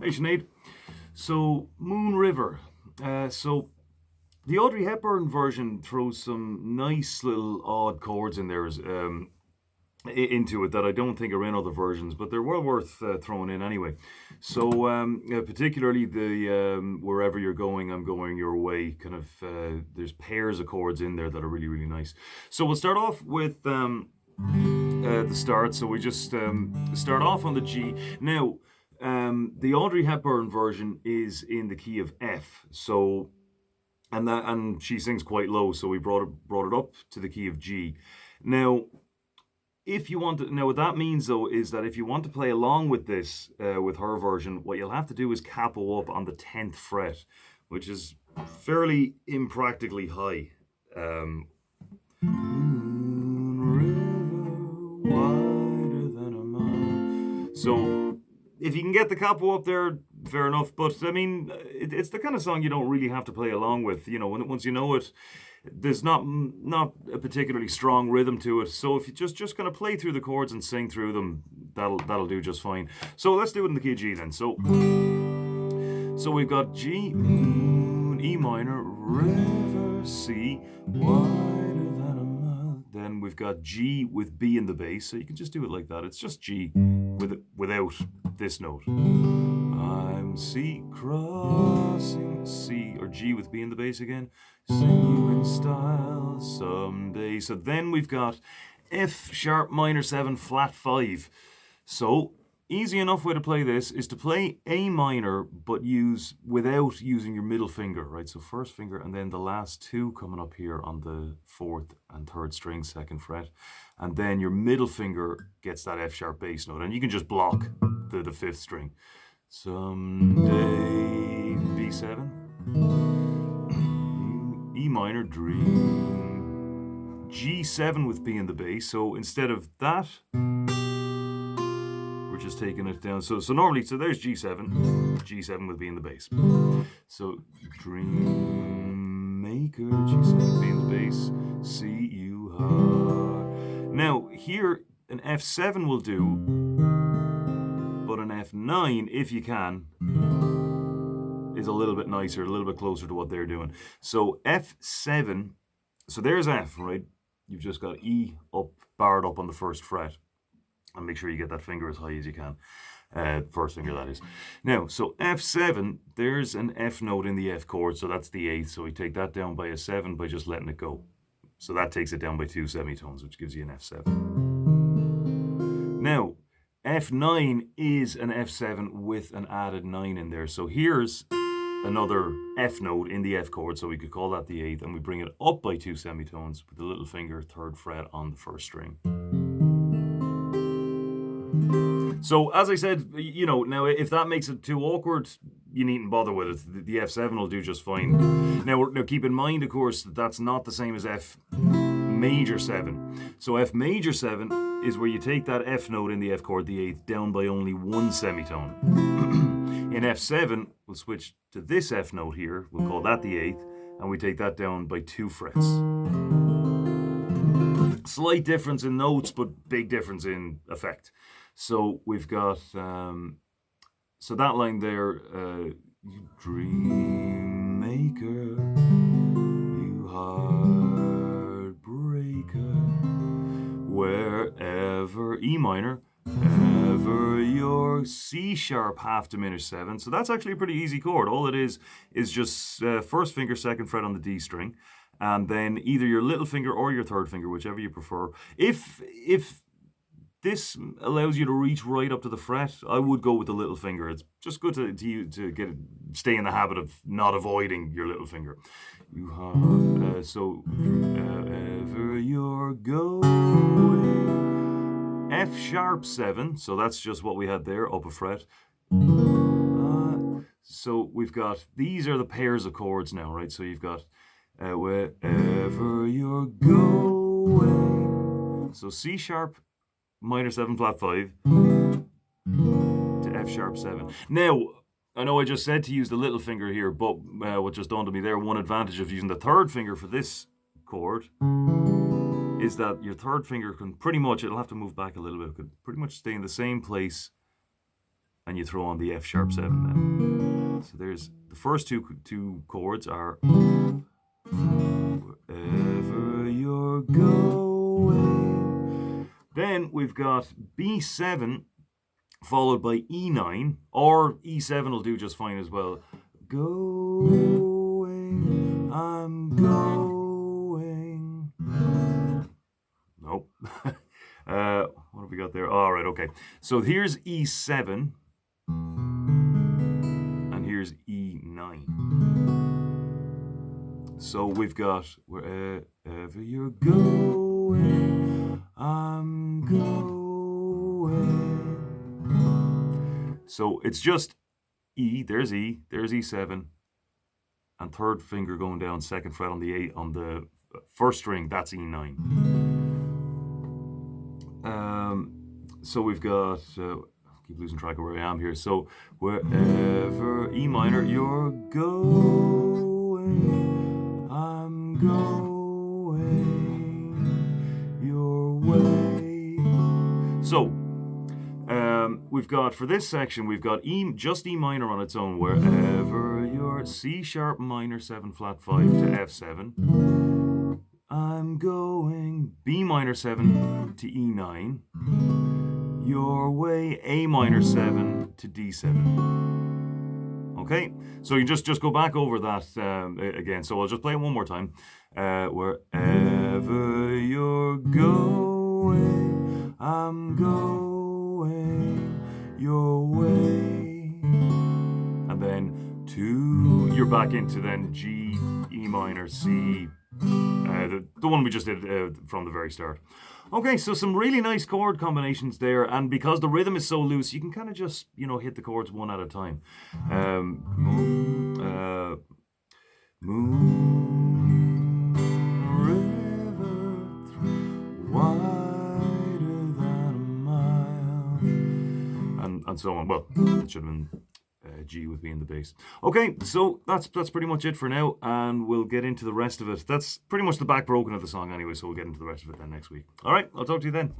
Hey Sinead. So Moon River. So the Audrey Hepburn version throws some nice little odd chords in there into it that I don't think are in other versions, but they're well worth throwing in anyway. So particularly the wherever you're going, I'm going your way. Kind of there's pairs of chords in there that are really nice. So we'll start off with the start. So we just start off on the G. Now, the Audrey Hepburn version is in the key of F. So and she sings quite low. So we brought it up to the key of G. Now, if you want to, now what that means though is that if you want to play along with this with her version, what you'll have to do is capo up on the 10th fret, which is fairly impractically high. Wider than a mile. So if you can get the capo up there, fair enough. But I mean, it's the kind of song you don't really have to play along with. You know, once you know it, there's not a particularly strong rhythm to it. So if you just kind of play through the chords and sing through them, that'll do just fine. So let's do it in the key of G then. So we've got G, moon, E minor, river, C, wider than a mile. Then we've got G with B in the bass, so you can just do it like that. It's just G without this note. I'm C crossing C, or G with B in the bass again. Sing you in style someday. So then we've got F sharp minor 7 flat 5. So easy enough way to play this is to play A minor, but without using your middle finger, right? So first finger and then the last two coming up here on the 4th and 3rd string, 2nd fret. And then your middle finger gets that F sharp bass note. And you can just block the 5th string. Someday, B7. E minor, dream. G7 with B in the bass. So instead of that, just taking it down. So normally, there's G7 with B in the bass. So dream maker, G7 B in the bass, C you are. Now here an F7 will do, but an F9, if you can, is a little bit nicer, a little bit closer to what they're doing. So F7, so there's F, right? You've just got E up, barred up on the 1st fret. And make sure you get that finger as high as you can. First finger, that is. Now, so F7, there's an F note in the F chord, so that's the 8th. So we take that down by a 7 by just letting it go. So that takes it down by 2 semitones, which gives you an F7. Now, F9 is an F7 with an added 9 in there. So here's another F note in the F chord, so we could call that the 8th, and we bring it up by 2 semitones with the little finger, 3rd fret on the 1st string. So as I said, you know, now if that makes it too awkward, you needn't bother with it. The F7 will do just fine. Now keep in mind, of course, that that's not the same as F major 7. So F major 7 is where you take that F note in the F chord, the 8th, down by only 1 semitone. In F7, we'll switch to this F note here. We'll call that the 8th, and we take that down by 2 frets. Slight difference in notes, but big difference in effect. So we've got, so that line there, you dream maker, you heartbreaker, wherever, E minor, ever your C sharp half diminished 7. So that's actually a pretty easy chord. All it is just 1st finger, 2nd fret on the D string, and then either your little finger or your 3rd finger, whichever you prefer. If this allows you to reach right up to the fret, I would go with the little finger. It's just good to stay in the habit of not avoiding your little finger. You have, so wherever you're going, F sharp 7. So that's just what we had there, up a fret. So we've got, these are the pairs of chords now, right? So you've got wherever you're going. So C sharp minor 7 flat 5 to F sharp 7. Now, I know I just said to use the little finger here, but what just dawned on me there, one advantage of using the 3rd finger for this chord is that your 3rd finger can pretty much, it'll have to move back a little bit, could pretty much stay in the same place and you throw on the F sharp 7 then. So there's the first two chords are wherever you're going. Then we've got B7 followed by E9, or E7 will do just fine as well. Going, I'm going. Nope. What have we got there? All right, okay. So here's E7, and here's E9. So we've got wherever you're going, I'm going. So it's just E, there's E7, and third finger going down, second fret on the 8 on the first string, that's E9. So we've got, I keep losing track of where I am here. So wherever E minor you're going, I'm going your way. So we've got, for this section, we've got just E minor on its own, wherever you're C sharp minor 7 flat 5 to F7. I'm going B minor 7 to E9. Your way, A minor 7 to D7. Okay, so you just go back over that again. So I'll just play it one more time. Wherever you're going, I'm going your way. And then you're back into then G, E minor, C, the one we just did from the very start. Okay, so some really nice chord combinations there, and because the rhythm is so loose, you can kind of just, hit the chords one at a time. Moon river wider than a mile, and so on. Well, it should have been G with being the bass. Okay, so that's pretty much it for now, and we'll get into the rest of it. That's pretty much the back broken of the song anyway, so we'll get into the rest of it then next week. All right, I'll talk to you then.